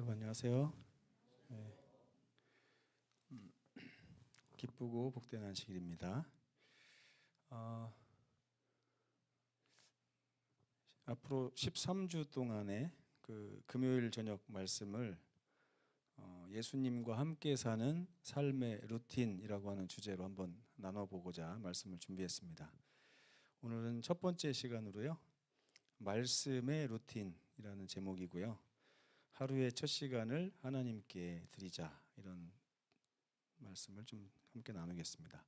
여러분 안녕하세요. 네, 기쁘고 복된 안식일입니다. 앞으로 13주 동안의 그 금요일 저녁 말씀을 예수님과 함께 사는 삶의 루틴이라고 하는 주제로 한번 나눠보고자 말씀을 준비했습니다. 오늘은 첫 번째 시간으로요, 말씀의 루틴이라는 제목이고요, 하루의 첫 시간을 하나님께 드리자, 이런 말씀을 좀 함께 나누겠습니다.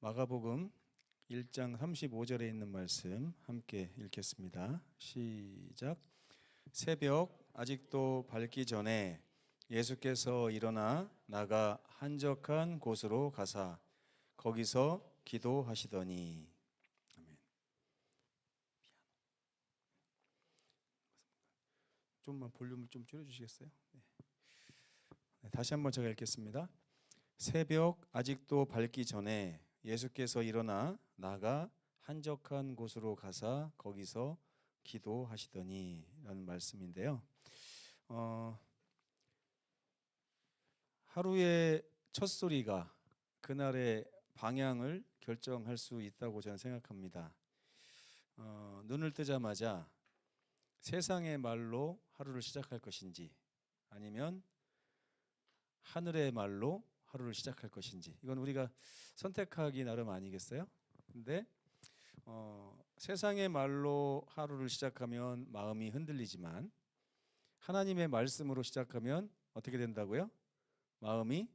마가복음 1장 35절에 있는 말씀 함께 읽겠습니다. 시작. 새벽 아직도 밝기 전에 예수께서 일어나 나가 한적한 곳으로 가사 거기서 기도하시더니. 아멘. 좀만 볼륨을 좀 줄여주시겠어요? 네. 다시 한번 제가 읽겠습니다. 새벽 아직도 밝기 전에 예수께서 일어나 나가 한적한 곳으로 가사 거기서 기도하시더니 라는 말씀인데요. 하루의 첫 소리가 그날의 방향을 결정할 수 있다고 저는 생각합니다. 눈을 뜨자마자 세상의 말로 하루를 시작할 것인지 아니면 하늘의 말로 하루를 시작할 것인지, 이건 우리가 선택하기 나름 아니겠어요? 근데 세상의 말로 하루를 시작하면 마음이 흔들리지만 하나님의 말씀으로 시작하면 어떻게 된다고요? 마음이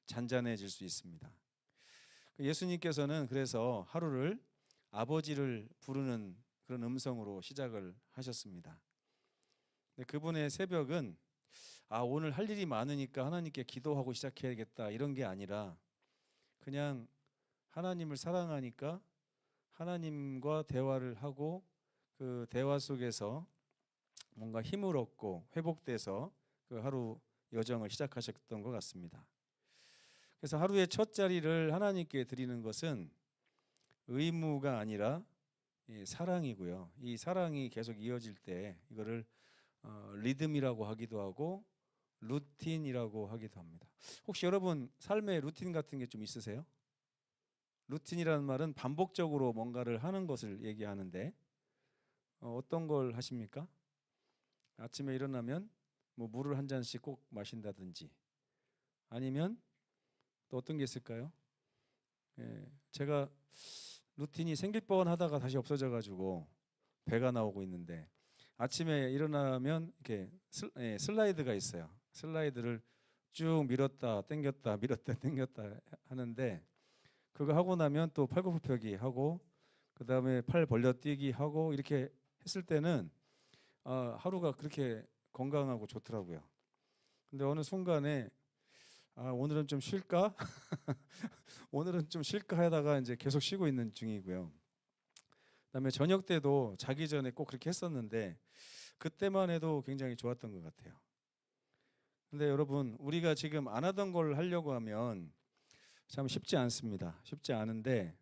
잔잔해질 수 있습니다. 예수님께서는 그래서 하루를 아버지를 부르는 그런 음성으로 시작을 하셨습니다. 근데 그분의 새벽은 오늘 할 일이 많으니까 하나님께 기도하고 시작해야겠다 이런 게 아니라 그냥 하나님을 사랑하니까 하나님과 대화를 하고 그 대화 속에서 뭔가 힘을 얻고 회복돼서 그 하루 여정을 시작하셨던 것 같습니다. 그래서 하루의 첫 자리를 하나님께 드리는 것은 의무가 아니라 사랑이고요. 이 사랑이 계속 이어질 때 이거를 리듬이라고 하기도 하고 루틴이라고 하기도 합니다. 혹시 여러분 삶의 루틴 같은 게 좀 있으세요? 루틴이라는 말은 반복적으로 뭔가를 하는 것을 얘기하는데 어떤 걸 하십니까? 아침에 일어나면 뭐 물을 한 잔씩 꼭 마신다든지 아니면 또 어떤 게 있을까요? 제가 루틴이 생길 뻔하다가 다시 없어져 가지고 배가 나오고 있는데 아침에 일어나면 이렇게 슬라이드가 있어요. 슬라이드를 쭉 밀었다 당겼다 밀었다 당겼다 하는데 그거 하고 나면 또 팔굽혀펴기 하고 그 다음에 팔 벌려뛰기 하고 이렇게 했을 때는 하루가 그렇게 건강하고 좋더라고요. 근데 어느 순간에 오늘은 좀 쉴까? 오늘은 좀 쉴까 하다가 이제 계속 쉬고 있는 중이고요. 그다음에 저녁 때도 자기 전에 꼭 그렇게 했었는데 그때만 해도 굉장히 좋았던 것 같아요. 근데 여러분, 우리가 지금 안 하던 걸 하려고 하면 참 쉽지 않습니다. 쉽지 않은데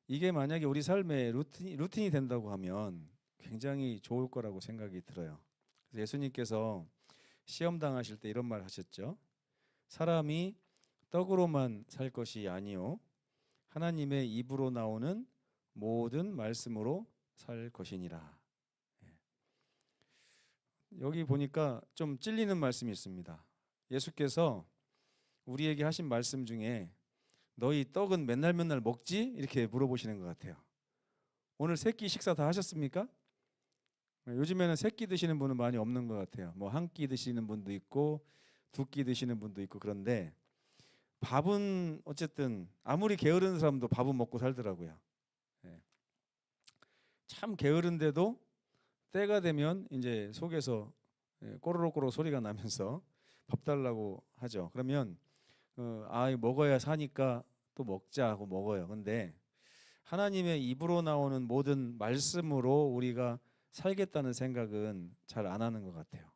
이게 만약에 우리 삶의 루틴이 된다고 하면 굉장히 좋을 거라고 생각이 들어요. 그래서 예수님께서 시험 당하실 때 이런 말 하셨죠. 사람이 떡으로만 살 것이 아니요 하나님의 입으로 나오는 모든 말씀으로 살 것이니라. 여기 보니까 좀 찔리는 말씀이 있습니다. 예수께서 우리에게 하신 말씀 중에 너희 떡은 맨날 먹지? 이렇게 물어보시는 것 같아요. 오늘 세 끼 식사 다 하셨습니까? 요즘에는 세 끼 드시는 분은 많이 없는 것 같아요. 뭐 한 끼 드시는 분도 있고 두 끼 드시는 분도 있고 그런데 밥은 어쨌든 아무리 게으른 사람도 밥은 먹고 살더라고요. 참 게으른데도 때가 되면 이제 속에서 꼬르륵꼬르륵 소리가 나면서 밥 달라고 하죠. 그러면 먹어야 사니까 또 먹자 하고 먹어요. 근데 하나님의 입으로 나오는 모든 말씀으로 우리가 살겠다는 생각은 잘 안 하는 것 같아요.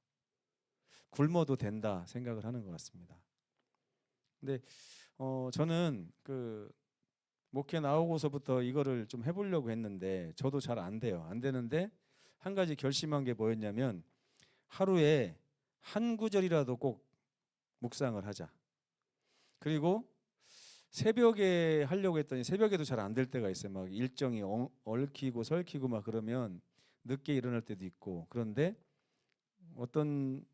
굶어도 된다 생각을 하는 것 같습니다. 근데 저는 그 목회 나오고서부터 이거를 좀 해보려고 했는데 저도 잘 안 돼요. 안 되는데 한 가지 결심한 게 뭐였냐면 하루에 한 구절이라도 꼭 묵상을 하자. 그리고 새벽에 하려고 했더니 새벽에도 잘 안 될 때가 있어요. 막 일정이 얽히고 설키고 막 그러면 늦게 일어날 때도 있고. 그런데 어떤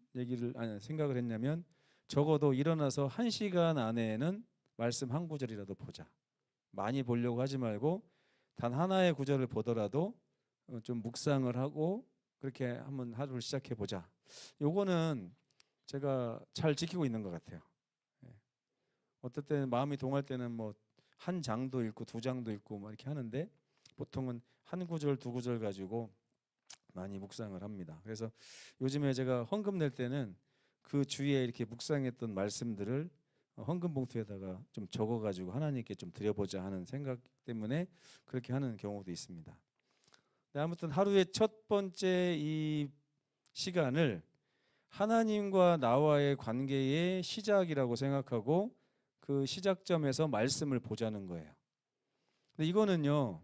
생각을 했냐면 적어도 일어나서 1시간 안에는 말씀 한 구절이라도 보자. 많이 보려고 하지 말고 단 하나의 구절을 보더라도 좀 묵상을 하고 그렇게 한번 하루를 시작해 보자. 요거는 제가 잘 지키고 있는 것 같아요. 어떨 때는 마음이 동할 때는 뭐 한 장도 읽고 두 장도 읽고 뭐 이렇게 하는데 보통은 한 구절 두 구절 가지고 많이 묵상을 합니다. 그래서 요즘에 제가 헌금 낼 때는 그 주위에 이렇게 묵상했던 말씀들을 헌금 봉투에다가 좀 적어가지고 하나님께 좀 드려보자 하는 생각 때문에 그렇게 하는 경우도 있습니다. 아무튼 하루의 첫 번째 이 시간을 하나님과 나와의 관계의 시작이라고 생각하고 그 시작점에서 말씀을 보자는 거예요. 근데 이거는요,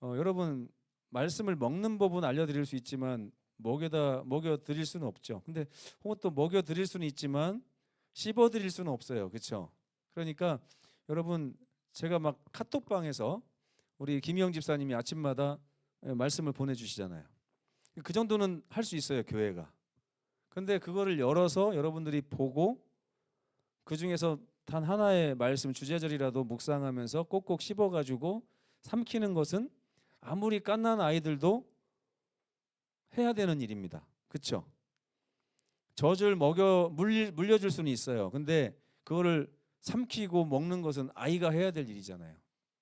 여러분 말씀을 먹는 법은 알려드릴 수 있지만 먹여 드릴 수는 없죠. 근데 혹은 또 먹여 드릴 수는 있지만 씹어 드릴 수는 없어요. 그렇죠? 그러니까 여러분 제가 막 카톡방에서 우리 김희영 집사님이 아침마다 말씀을 보내주시잖아요. 그 정도는 할 수 있어요, 교회가. 근데 그거를 열어서 여러분들이 보고 그 중에서 단 하나의 말씀 주제절이라도 묵상하면서 꼭꼭 씹어가지고 삼키는 것은 아무리 갓난 아이들도 해야 되는 일입니다. 그렇죠? 젖을 물려줄 수는 있어요. 근데 그거를 삼키고 먹는 것은 아이가 해야 될 일이잖아요.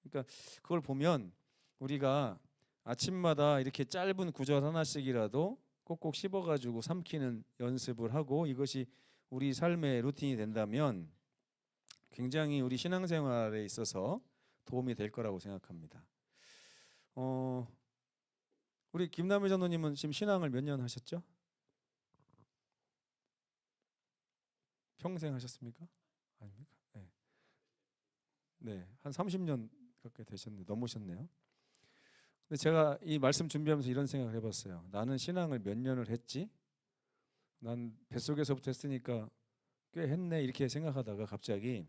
그러니까 그걸 보면 우리가 아침마다 이렇게 짧은 구절 하나씩이라도 꼭꼭 씹어가지고 삼키는 연습을 하고 이것이 우리 삶의 루틴이 된다면 굉장히 우리 신앙생활에 있어서 도움이 될 거라고 생각합니다. 우리 김남일 장로님은 지금 신앙을 몇 년 하셨죠? 평생 하셨습니까? 아닙니까? 네. 네, 한 30년 가까이 되셨는데 넘으셨네요. 근데 제가 이 말씀 준비하면서 이런 생각을 해봤어요. 나는 신앙을 몇 년을 했지? 난 뱃속에서부터 했으니까 꽤 했네 이렇게 생각하다가 갑자기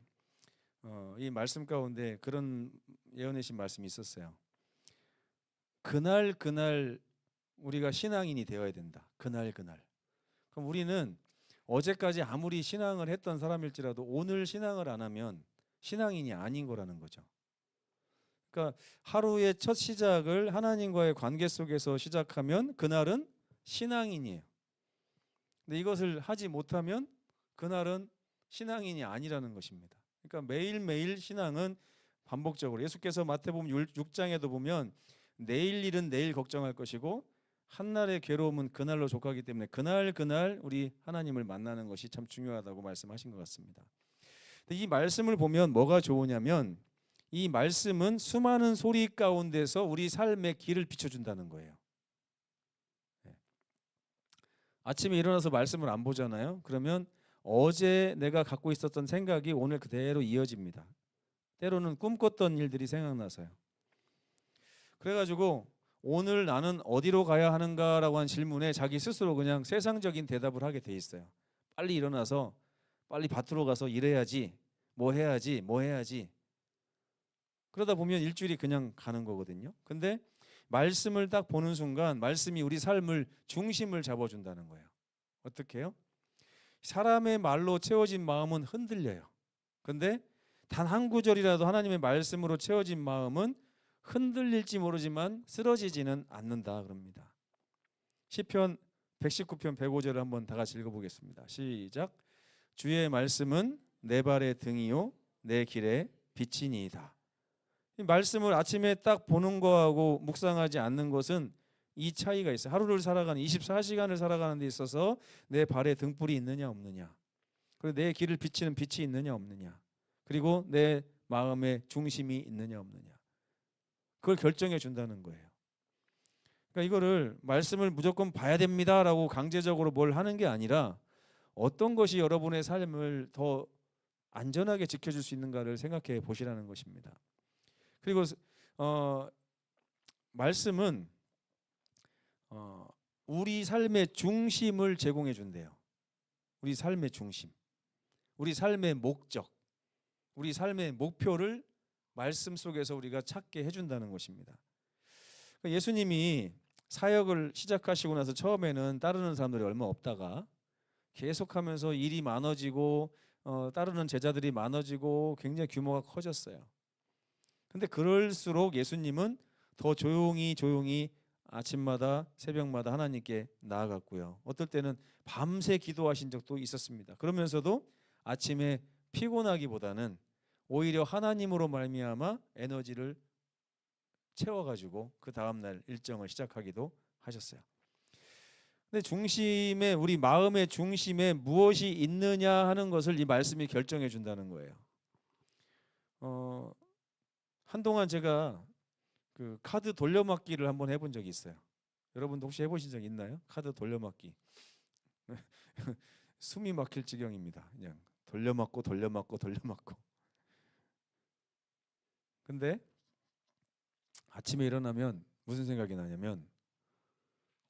이 말씀 가운데 그런 예언하신 말씀이 있었어요. 그날 우리가 신앙인이 되어야 된다. 그날. 그럼 우리는 어제까지 아무리 신앙을 했던 사람일지라도 오늘 신앙을 안 하면 신앙인이 아닌 거라는 거죠. 그러니까 하루의 첫 시작을 하나님과의 관계 속에서 시작하면 그날은 신앙인이에요. 근데 이것을 하지 못하면 그날은 신앙인이 아니라는 것입니다. 그러니까 매일매일 신앙은 반복적으로 예수께서 마태복음 6장에도 보면 내일 일은 내일 걱정할 것이고 한날의 괴로움은 그날로 족하기 때문에 그날 우리 하나님을 만나는 것이 참 중요하다고 말씀하신 것 같습니다. 근데 이 말씀을 보면 뭐가 좋으냐면 이 말씀은 수많은 소리 가운데서 우리 삶의 길을 비춰준다는 거예요. 아침에 일어나서 말씀을 안 보잖아요. 그러면 어제 내가 갖고 있었던 생각이 오늘 그대로 이어집니다. 때로는 꿈꿨던 일들이 생각나서요. 그래가지고 오늘 나는 어디로 가야 하는가라고 한 질문에 자기 스스로 그냥 세상적인 대답을 하게 돼 있어요. 빨리 일어나서 빨리 밭으로 가서 일해야지, 뭐 해야지. 그러다 보면 일주일이 그냥 가는 거거든요. 근데 말씀을 딱 보는 순간 말씀이 우리 삶을 중심을 잡아준다는 거예요. 어떻게 해요? 사람의 말로 채워진 마음은 흔들려요. 근데 단 한 구절이라도 하나님의 말씀으로 채워진 마음은 흔들릴지 모르지만 쓰러지지는 않는다 그럽니다. 시편 119편 105절을 한번 다 같이 읽어보겠습니다. 시작. 주의 말씀은 내 발의 등이요 내 길의 빛이니이다. 이 말씀을 아침에 딱 보는 거하고 묵상하지 않는 것은 이 차이가 있어요. 하루를 살아가는 24시간을 살아가는 데 있어서 내 발에 등불이 있느냐 없느냐, 그리고 내 길을 비치는 빛이 있느냐 없느냐, 그리고 내 마음의 중심이 있느냐 없느냐, 그걸 결정해 준다는 거예요. 그러니까 이거를 말씀을 무조건 봐야 됩니다라고 강제적으로 뭘 하는 게 아니라 어떤 것이 여러분의 삶을 더 안전하게 지켜줄 수 있는가를 생각해 보시라는 것입니다. 그리고 말씀은 우리 삶의 중심을 제공해 준대요. 우리 삶의 중심, 우리 삶의 목적, 우리 삶의 목표를 말씀 속에서 우리가 찾게 해준다는 것입니다. 예수님이 사역을 시작하시고 나서 처음에는 따르는 사람들이 얼마 없다가 계속하면서 일이 많아지고 따르는 제자들이 많아지고 굉장히 규모가 커졌어요. 근데 그럴수록 예수님은 더 조용히 아침마다 새벽마다 하나님께 나아갔고요. 어떨 때는 밤새 기도하신 적도 있었습니다. 그러면서도 아침에 피곤하기보다는 오히려 하나님으로 말미암아 에너지를 채워가지고 그 다음날 일정을 시작하기도 하셨어요. 근데 중심에, 우리 마음의 중심에 무엇이 있느냐 하는 것을 이 말씀이 결정해 준다는 거예요. 한동안 제가 그 카드 돌려막기를 한번 해본 적이 있어요. 여러분도 혹시 해보신 적 있나요? 카드 돌려막기. 숨이 막힐 지경입니다. 그냥 돌려막고. 근데 아침에 일어나면 무슨 생각이 나냐면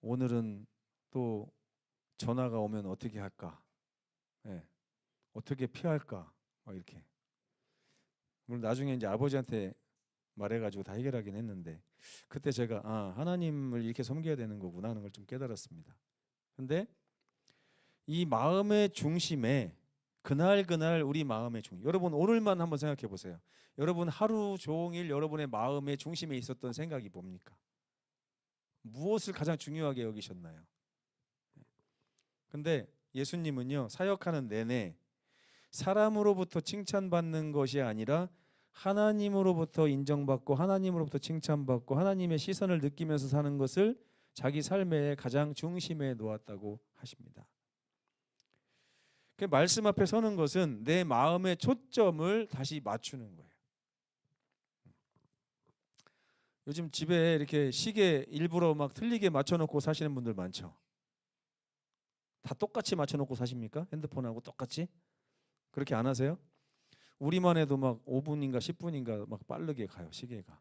오늘은 또 전화가 오면 어떻게 할까? 어떻게 피할까? 이렇게. 물론 나중에 이제 아버지한테 말해가지고 다 해결하긴 했는데 그때 제가 하나님을 이렇게 섬겨야 되는 거구나 하는 걸 좀 깨달았습니다. 근데 이 마음의 중심에 그날 우리 마음의 중심, 여러분 오늘만 한번 생각해 보세요. 여러분 하루 종일 여러분의 마음의 중심에 있었던 생각이 뭡니까? 무엇을 가장 중요하게 여기셨나요? 근데 예수님은요, 사역하는 내내 사람으로부터 칭찬받는 것이 아니라 하나님으로부터 인정받고 하나님으로부터 칭찬받고 하나님의 시선을 느끼면서 사는 것을 자기 삶의 가장 중심에 놓았다고 하십니다. 그 말씀 앞에 서는 것은 내 마음의 초점을 다시 맞추는 거예요. 요즘 집에 이렇게 시계 일부러 막 틀리게 맞춰놓고 사시는 분들 많죠. 다 똑같이 맞춰놓고 사십니까? 핸드폰하고 똑같이? 그렇게 안 하세요? 우리만 해도 막 5분인가 10분인가 막 빠르게 가요, 시계가.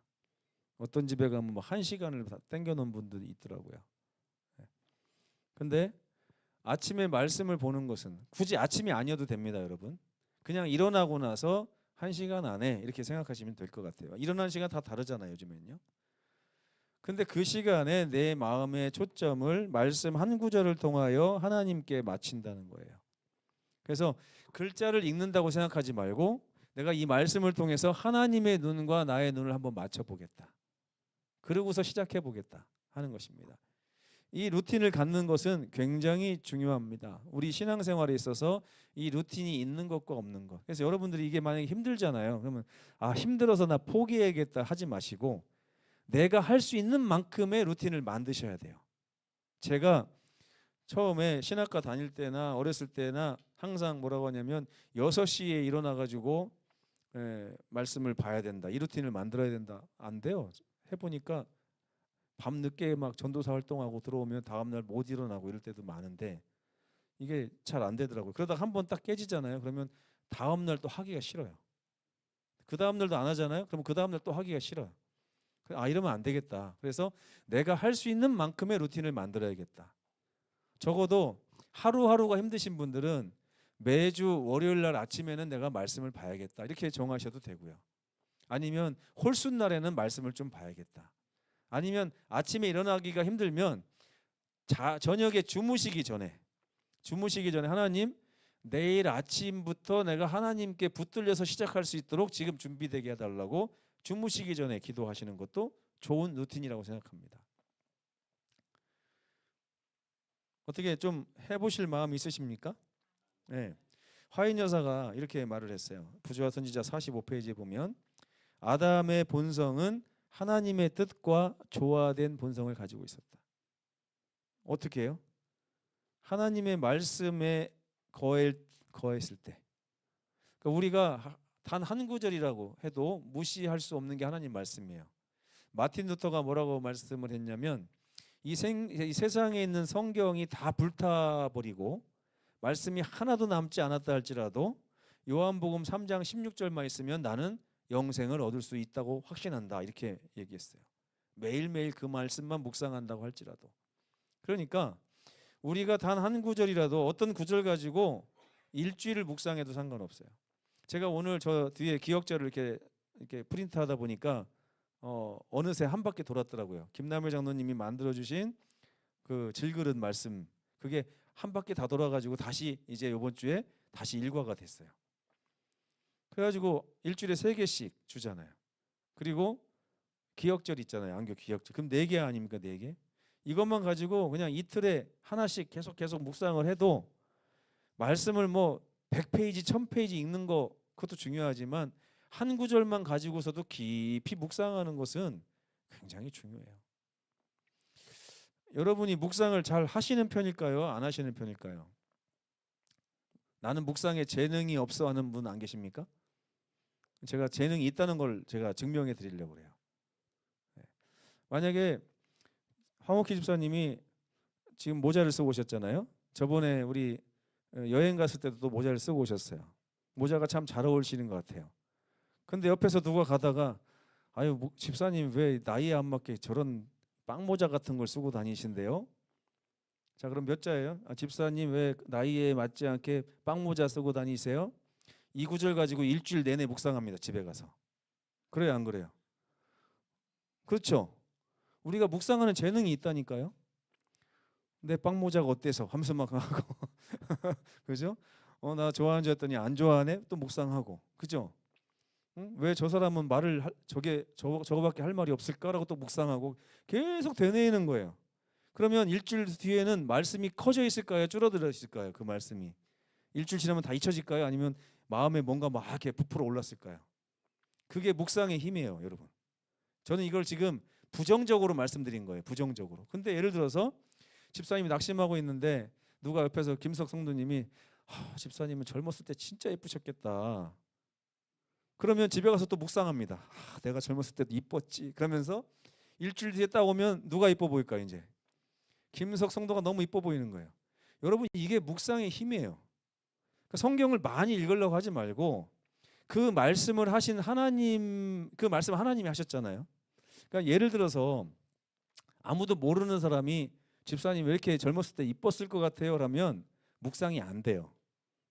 어떤 집에 가면 막 1시간을 다 땡겨놓은 분들이 있더라고요. 근데 아침에 말씀을 보는 것은 굳이 아침이 아니어도 됩니다, 여러분. 그냥 일어나고 나서 1시간 안에 이렇게 생각하시면 될 것 같아요. 일어나는 시간 다 다르잖아요, 요즘엔요. 근데 그 시간에 내 마음의 초점을 말씀 한 구절을 통하여 하나님께 맞춘다는 거예요. 그래서 글자를 읽는다고 생각하지 말고 내가 이 말씀을 통해서 하나님의 눈과 나의 눈을 한번 맞춰보겠다. 그러고서 시작해보겠다 하는 것입니다. 이 루틴을 갖는 것은 굉장히 중요합니다. 우리 신앙생활에 있어서 이 루틴이 있는 것과 없는 것. 그래서 여러분들이 이게 만약에 힘들잖아요. 그러면 힘들어서 나 포기해야겠다 하지 마시고 내가 할 수 있는 만큼의 루틴을 만드셔야 돼요. 제가 처음에 신학과 다닐 때나 어렸을 때나 항상 뭐라고 하냐면 6시에 일어나가지고 말씀을 봐야 된다. 이 루틴을 만들어야 된다. 안 돼요. 해보니까 밤늦게 막 전도사 활동하고 들어오면 다음날 못 일어나고 이럴 때도 많은데 이게 잘 안 되더라고요. 그러다가 한번 딱 깨지잖아요. 그러면 다음날 또 하기가 싫어요. 그 다음날도 안 하잖아요. 그러면 그 다음날 또 하기가 싫어요. 이러면 안 되겠다. 그래서 내가 할 수 있는 만큼의 루틴을 만들어야겠다. 적어도 하루하루가 힘드신 분들은 매주 월요일 날 아침에는 내가 말씀을 봐야겠다. 이렇게 정하셔도 되고요. 아니면 홀순날에는 말씀을 좀 봐야겠다. 아니면 아침에 일어나기가 힘들면 저녁에 주무시기 전에 하나님, 내일 아침부터 내가 하나님께 붙들려서 시작할 수 있도록 지금 준비되게 해달라고 주무시기 전에 기도하시는 것도 좋은 루틴이라고 생각합니다. 어떻게 좀 해보실 마음 있으십니까? 네. 화인 여사가 이렇게 말을 했어요. 부조와 선지자 45페이지에 보면 아담의 본성은 하나님의 뜻과 조화된 본성을 가지고 있었다. 어떻게 해요? 하나님의 말씀에 거했을 때, 그러니까 우리가 단 한 구절이라고 해도 무시할 수 없는 게 하나님 말씀이에요. 마틴 루터가 뭐라고 말씀을 했냐면 이 세상에 있는 성경이 다 불타버리고 말씀이 하나도 남지 않았다 할지라도 요한복음 3장 16절만 있으면 나는 영생을 얻을 수 있다고 확신한다. 이렇게 얘기했어요. 매일매일 그 말씀만 묵상한다고 할지라도. 그러니까 우리가 단 한 구절이라도 어떤 구절 가지고 일주일을 묵상해도 상관없어요. 제가 오늘 저 뒤에 기억자를 이렇게 프린트하다 보니까 어느새 한 바퀴 돌았더라고요. 김남일 장로님이 만들어주신 그 질그릇 말씀, 그게 한 바퀴 다 돌아가지고 다시 이제 이번 주에 다시 일과가 됐어요. 그래가지고 일주일에 3개씩 주잖아요. 그리고 기억절 있잖아요. 안교 기억절. 그럼 4개 아닙니까? 4개. 이것만 가지고 그냥 이틀에 하나씩 계속 묵상을 해도 말씀을 뭐 100페이지, 1000페이지 읽는 거 그것도 중요하지만 한 구절만 가지고서도 깊이 묵상하는 것은 굉장히 중요해요. 여러분이 묵상을 잘 하시는 편일까요? 안 하시는 편일까요? 나는 묵상에 재능이 없어 하는 분 안 계십니까? 제가 재능이 있다는 걸 제가 증명해 드리려고 그래요. 만약에 황옥희 집사님이 지금 모자를 쓰고 오셨잖아요. 저번에 우리 여행 갔을 때도 또 모자를 쓰고 오셨어요. 모자가 참 잘 어울리시는 것 같아요. 근데 옆에서 누가 가다가 아유 집사님 왜 나이에 안 맞게 저런 빵모자 같은 걸 쓰고 다니신대요? 자 그럼 몇 자예요? 집사님 왜 나이에 맞지 않게 빵모자 쓰고 다니세요? 이 구절 가지고 일주일 내내 묵상합니다. 집에 가서. 그래요 안 그래요? 그렇죠. 우리가 묵상하는 재능이 있다니까요. 내 빵모자가 어때서 하면서 막 하고 그죠? 나 좋아하는 줄 알았더니 안 좋아하네? 또 묵상하고 그죠? 응? 왜 저 사람은 말을 저거밖에 할 말이 없을까라고 또 묵상하고 계속 되뇌이는 거예요. 그러면 일주일 뒤에는 말씀이 커져 있을까요? 줄어들어 있을까요? 그 말씀이 일주일 지나면 다 잊혀질까요? 아니면 마음에 뭔가 막 이렇게 부풀어 올랐을까요? 그게 묵상의 힘이에요, 여러분. 저는 이걸 지금 부정적으로 말씀드린 거예요. 부정적으로. 근데 예를 들어서 집사님이 낙심하고 있는데 누가 옆에서 김석 성도님이 집사님은 젊었을 때 진짜 예쁘셨겠다. 그러면 집에 가서 또 묵상합니다. 내가 젊었을 때도 이뻤지. 그러면서 일주일 뒤에 딱 오면 누가 이뻐 보일까요? 이제 김석 성도가 너무 이뻐 보이는 거예요. 여러분 이게 묵상의 힘이에요. 그러니까 성경을 많이 읽으려고 하지 말고 그 말씀을 하신 하나님, 그 말씀 하나님이 하셨잖아요. 그러니까 예를 들어서 아무도 모르는 사람이 집사님 왜 이렇게 젊었을 때 이뻤을 것 같아요? 라면 묵상이 안 돼요.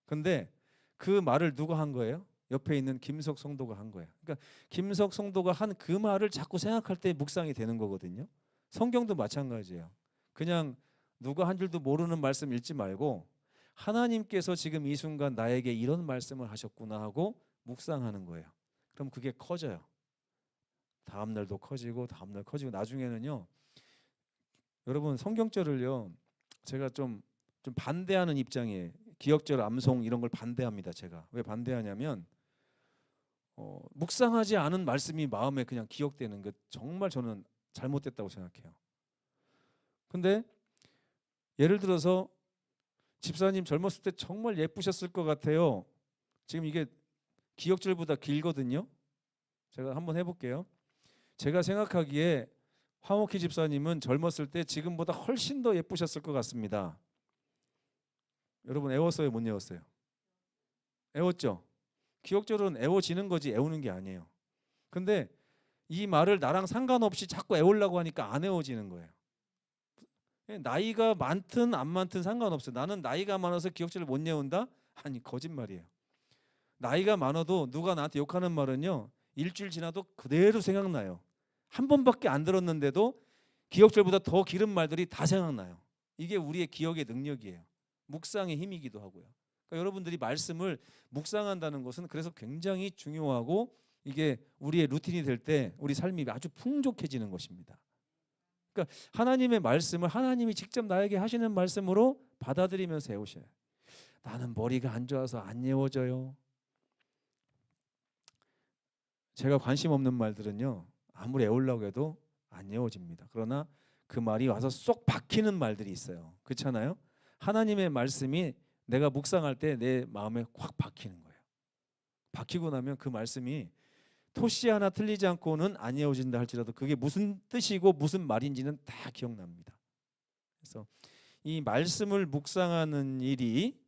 근데 그 말을 누가 한 거예요? 옆에 있는 김석 성도가 한 거예요. 그러니까 김석 성도가 한 그 말을 자꾸 생각할 때 묵상이 되는 거거든요. 성경도 마찬가지예요. 그냥 누가 한 줄도 모르는 말씀 읽지 말고 하나님께서 지금 이 순간 나에게 이런 말씀을 하셨구나 하고 묵상하는 거예요. 그럼 그게 커져요. 다음 날도 커지고 다음 날 커지고 나중에는요. 여러분 성경절을요. 제가 좀 반대하는 입장이에요. 기억절, 암송 이런 걸 반대합니다. 제가 왜 반대하냐면 묵상하지 않은 말씀이 마음에 그냥 기억되는 게 정말 저는 잘못됐다고 생각해요. 근데 예를 들어서 집사님 젊었을 때 정말 예쁘셨을 것 같아요. 지금 이게 기억절보다 길거든요. 제가 한번 해볼게요. 제가 생각하기에 황옥희 집사님은 젊었을 때 지금보다 훨씬 더 예쁘셨을 것 같습니다. 여러분 애웠어요? 못 애웠어요? 애웠죠? 기억절은 애워지는 거지 애우는 게 아니에요. 근데 이 말을 나랑 상관없이 자꾸 애우려고 하니까 안 애워지는 거예요. 나이가 많든 안 많든 상관없어요. 나는 나이가 많아서 기억절을 못 애운다? 아니 거짓말이에요. 나이가 많아도 누가 나한테 욕하는 말은요. 일주일 지나도 그대로 생각나요. 한 번밖에 안 들었는데도 기억절보다 더 길은 말들이 다 생각나요. 이게 우리의 기억의 능력이에요. 묵상의 힘이기도 하고요. 그러니까 여러분들이 말씀을 묵상한다는 것은 그래서 굉장히 중요하고 이게 우리의 루틴이 될 때 우리 삶이 아주 풍족해지는 것입니다. 그러니까 하나님의 말씀을 하나님이 직접 나에게 하시는 말씀으로 받아들이면서 외우셔요. 나는 머리가 안 좋아서 안 외워져요. 제가 관심 없는 말들은요. 아무리 외우려고 해도 안 외워집니다. 그러나 그 말이 와서 쏙 박히는 말들이 있어요. 그렇잖아요? 하나님의 말씀이 내가 묵상할 때 내 마음에 확 박히는 거예요. 박히고 나면 그 말씀이 토시 하나 틀리지 않고는 안 외워진다 할지라도 그게 무슨 뜻이고 무슨 말인지는 다 기억납니다. 그래서 이 말씀을 묵상하는 일이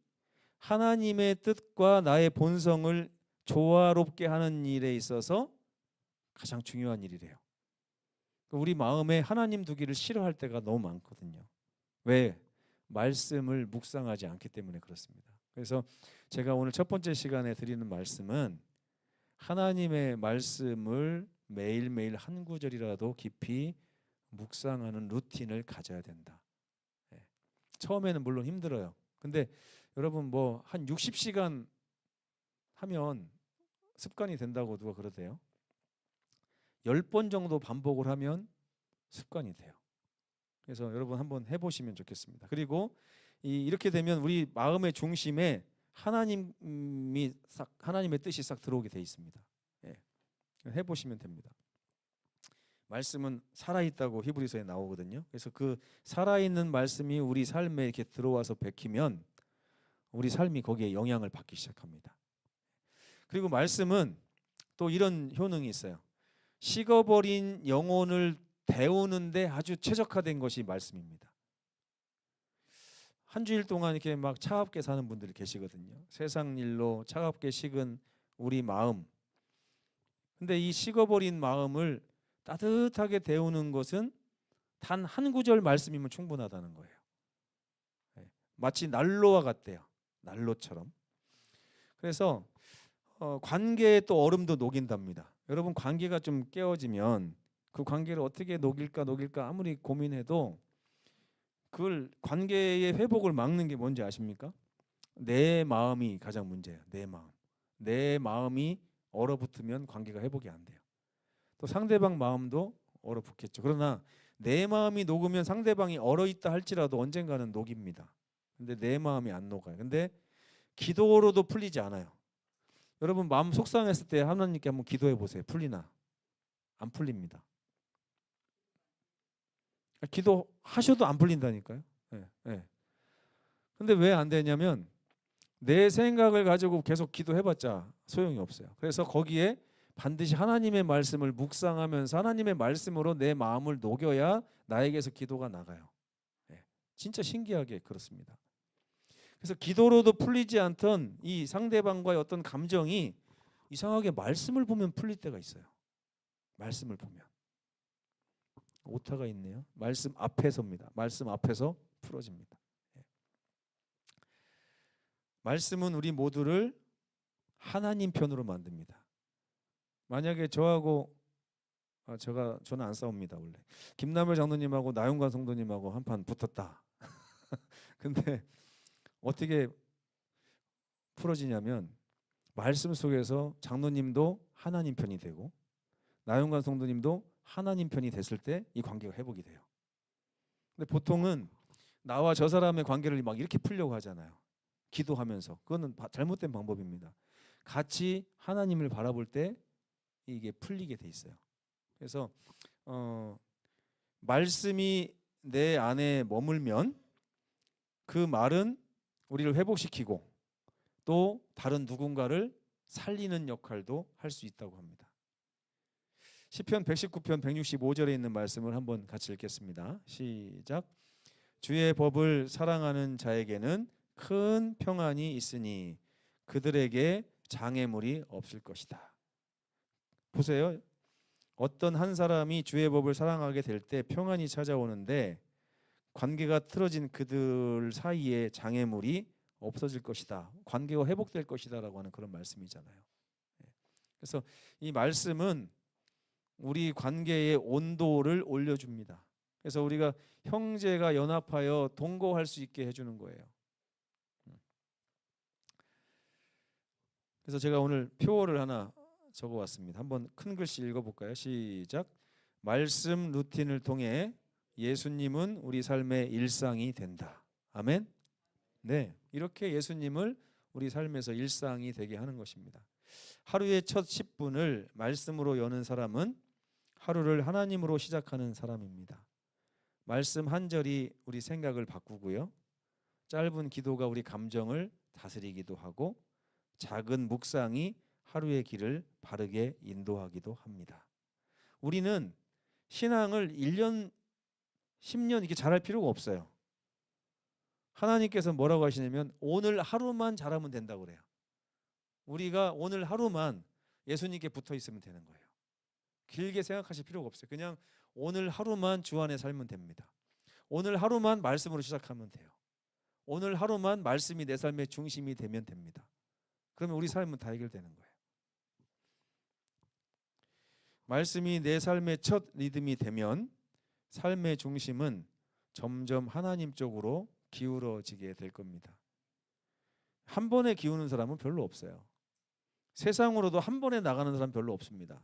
하나님의 뜻과 나의 본성을 조화롭게 하는 일에 있어서 가장 중요한 일이래요. 우리 마음에 하나님 두기를 싫어할 때가 너무 많거든요. 왜? 말씀을 묵상하지 않기 때문에 그렇습니다. 그래서 제가 오늘 첫 번째 시간에 드리는 말씀은 하나님의 말씀을 매일매일 한 구절이라도 깊이 묵상하는 루틴을 가져야 된다. 예. 처음에는 물론 힘들어요. 근데 여러분 뭐 한 60시간 하면 습관이 된다고 누가 그러대요. 10번 정도 반복을 하면 습관이 돼요. 그래서 여러분 한번 해보시면 좋겠습니다. 그리고 이렇게 되면 우리 마음의 중심에 하나님의 뜻이 싹 들어오게 돼 있습니다. 예. 해보시면 됩니다. 말씀은 살아있다고 히브리서에 나오거든요. 그래서 그 살아있는 말씀이 우리 삶에 이렇게 들어와서 베끼면 우리 삶이 거기에 영향을 받기 시작합니다. 그리고 말씀은 또 이런 효능이 있어요. 식어버린 영혼을 데우는데 아주 최적화된 것이 말씀입니다. 한 주일 동안 이렇게 막 차갑게 사는 분들이 계시거든요. 세상 일로 차갑게 식은 우리 마음. 근데 이 식어버린 마음을 따뜻하게 데우는 것은 단 한 구절 말씀이면 충분하다는 거예요. 마치 난로와 같대요. 난로처럼. 그래서 관계에 또 얼음도 녹인답니다. 여러분 관계가 좀 깨어지면 그 관계를 어떻게 녹일까 아무리 고민해도 그걸 관계의 회복을 막는 게 뭔지 아십니까? 내 마음이 가장 문제예요. 내 마음. 내 마음이 얼어붙으면 관계가 회복이 안 돼요. 또 상대방 마음도 얼어붙겠죠. 그러나 내 마음이 녹으면 상대방이 얼어있다 할지라도 언젠가는 녹입니다. 근데 내 마음이 안 녹아요. 근데 기도로도 풀리지 않아요. 여러분 마음 속상했을 때 하나님께 한번 기도해 보세요. 풀리나? 안 풀립니다. 기도하셔도 안 풀린다니까요. 예, 예. 근데 왜 안 되냐면 내 생각을 가지고 계속 기도해봤자 소용이 없어요. 그래서 거기에 반드시 하나님의 말씀을 묵상하면서 하나님의 말씀으로 내 마음을 녹여야 나에게서 기도가 나가요. 예, 진짜 신기하게 그렇습니다. 그래서 기도로도 풀리지 않던 이 상대방과의 어떤 감정이 이상하게 말씀을 보면 풀릴 때가 있어요. 말씀을 보면. 오타가 있네요. 말씀 앞에서입니다. 말씀 앞에서 풀어집니다. 예. 말씀은 우리 모두를 하나님 편으로 만듭니다. 만약에 저는 안 싸웁니다. 원래 김남일 장로님하고 나윤관 성도님하고 한판 붙었다. 근데 어떻게 풀어지냐면 말씀 속에서 장로님도 하나님 편이 되고 나윤관 성도님도 하나님 편이 됐을 때 이 관계가 회복이 돼요. 근데 보통은 나와 저 사람의 관계를 막 이렇게 풀려고 하잖아요. 기도하면서. 그거는 잘못된 방법입니다. 같이 하나님을 바라볼 때 이게 풀리게 돼 있어요. 그래서 말씀이 내 안에 머물면 그 말은 우리를 회복시키고 또 다른 누군가를 살리는 역할도 할 수 있다고 합니다. 시편 119편 165절에 있는 말씀을 한번 같이 읽겠습니다. 시작. 주의 법을 사랑하는 자에게는 큰 평안이 있으니 그들에게 장애물이 없을 것이다. 보세요. 어떤 한 사람이 주의 법을 사랑하게 될 때 평안이 찾아오는데 관계가 틀어진 그들 사이에 장애물이 없어질 것이다. 관계가 회복될 것이다 라고 하는 그런 말씀이잖아요. 그래서 이 말씀은 우리 관계의 온도를 올려줍니다. 그래서 우리가 형제가 연합하여 동거할 수 있게 해주는 거예요. 그래서 제가 오늘 표어를 하나 적어왔습니다. 한번 큰 글씨 읽어볼까요? 시작. 말씀 루틴을 통해 예수님은 우리 삶의 일상이 된다. 아멘. 네, 이렇게 예수님을 우리 삶에서 일상이 되게 하는 것입니다. 하루의 첫 10분을 말씀으로 여는 사람은 하루를 하나님으로 시작하는 사람입니다. 말씀 한 절이 우리 생각을 바꾸고요. 짧은 기도가 우리 감정을 다스리기도 하고 작은 묵상이 하루의 길을 바르게 인도하기도 합니다. 우리는 신앙을 1년, 10년 이렇게 잘할 필요가 없어요. 하나님께서 뭐라고 하시냐면 오늘 하루만 잘하면 된다고 그래요. 우리가 오늘 하루만 예수님께 붙어 있으면 되는 거예요. 길게 생각하실 필요가 없어요. 그냥 오늘 하루만 주 안에 살면 됩니다. 오늘 하루만 말씀으로 시작하면 돼요. 오늘 하루만 말씀이 내 삶의 중심이 되면 됩니다. 그러면 우리 삶은 다 해결되는 거예요. 말씀이 내 삶의 첫 리듬이 되면 삶의 중심은 점점 하나님 쪽으로 기울어지게 될 겁니다. 한 번에 기우는 사람은 별로 없어요. 세상으로도 한 번에 나가는 사람 별로 없습니다.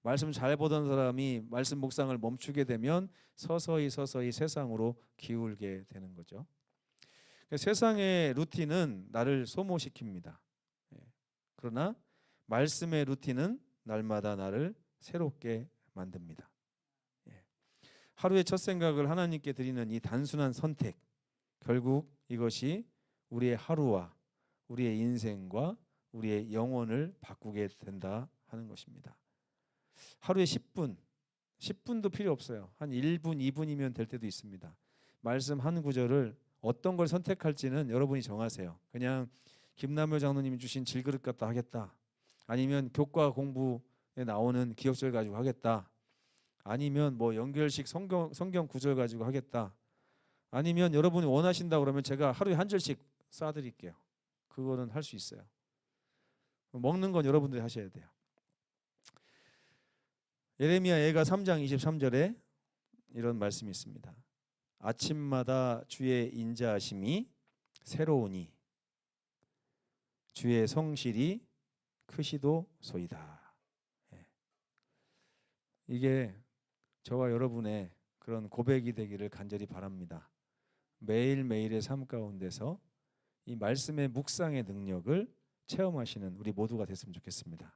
말씀 잘 보던 사람이 말씀 묵상을 멈추게 되면 서서히 세상으로 기울게 되는 거죠. 세상의 루틴은 나를 소모시킵니다. 그러나 말씀의 루틴은 날마다 나를 새롭게 만듭니다. 하루의 첫 생각을 하나님께 드리는 이 단순한 선택, 결국 이것이 우리의 하루와 우리의 인생과 우리의 영혼을 바꾸게 된다 하는 것입니다. 하루에 10분도 필요 없어요. 한 1분, 2분이면 될 때도 있습니다. 말씀 한 구절을 어떤 걸 선택할지는 여러분이 정하세요. 그냥 김남효 장로님이 주신 질그릇 갖다 하겠다. 아니면 교과 공부에 나오는 기억절 가지고 하겠다. 아니면 뭐 연결식 성경 구절 가지고 하겠다. 아니면 여러분이 원하신다 그러면 제가 하루에 한 절씩 쏴드릴게요. 그거는 할 수 있어요. 먹는 건 여러분들이 하셔야 돼요. 예레미야 예가 3장 23절에 이런 말씀이 있습니다. 아침마다 주의 인자하심이 새로우니 주의 성실이 크시도소이다. 이게 저와 여러분의 그런 고백이 되기를 간절히 바랍니다. 매일매일의 삶 가운데서 이 말씀의 묵상의 능력을 체험하시는 우리 모두가 됐으면 좋겠습니다.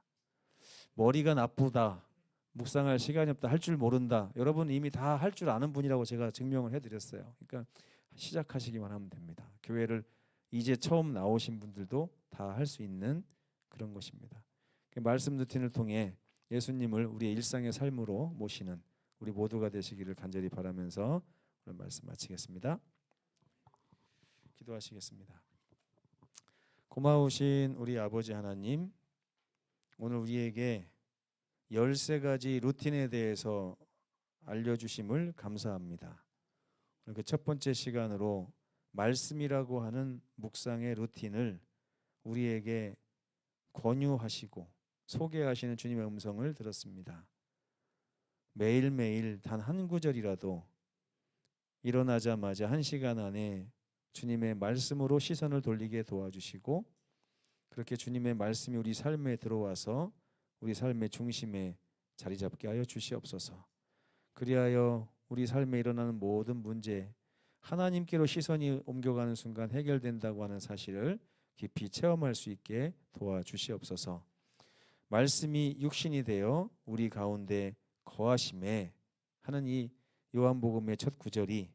머리가 나쁘다, 묵상할 시간이 없다, 할 줄 모른다. 여러분 이미 다 할 줄 아는 분이라고 제가 증명을 해드렸어요. 그러니까 시작하시기만 하면 됩니다. 교회를 이제 처음 나오신 분들도 다 할 수 있는 그런 것입니다. 말씀 루틴을 통해 예수님을 우리의 일상의 삶으로 모시는 우리 모두가 되시기를 간절히 바라면서 오늘 말씀 마치겠습니다. 기도하시겠습니다. 고마우신 우리 아버지 하나님, 오늘 우리에게 13가지 루틴에 대해서 알려주심을 감사합니다. 그 첫 번째 시간으로 말씀이라고 하는 묵상의 루틴을 우리에게 권유하시고 소개하시는 주님의 음성을 들었습니다. 매일매일 단 한 구절이라도 일어나자마자 1시간 안에 주님의 말씀으로 시선을 돌리게 도와주시고, 그렇게 주님의 말씀이 우리 삶에 들어와서 우리 삶의 중심에 자리 잡게 하여 주시옵소서. 그리하여 우리 삶에 일어나는 모든 문제, 하나님께로 시선이 옮겨가는 순간 해결된다고 하는 사실을 깊이 체험할 수 있게 도와주시옵소서. 말씀이 육신이 되어 우리 가운데 거하심에 하는 이 요한복음의 첫 구절이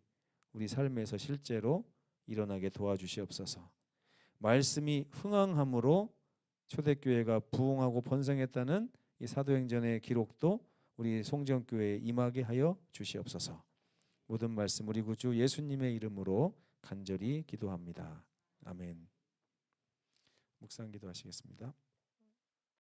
우리 삶에서 실제로 일어나게 도와주시옵소서. 말씀이 흥황함으로 초대교회가 부흥하고 번성했다는 이 사도행전의 기록도 우리 송정교회에 임하게 하여 주시옵소서. 모든 말씀 우리 구주 예수님의 이름으로 간절히 기도합니다. 아멘. 묵상 기도하시겠습니다.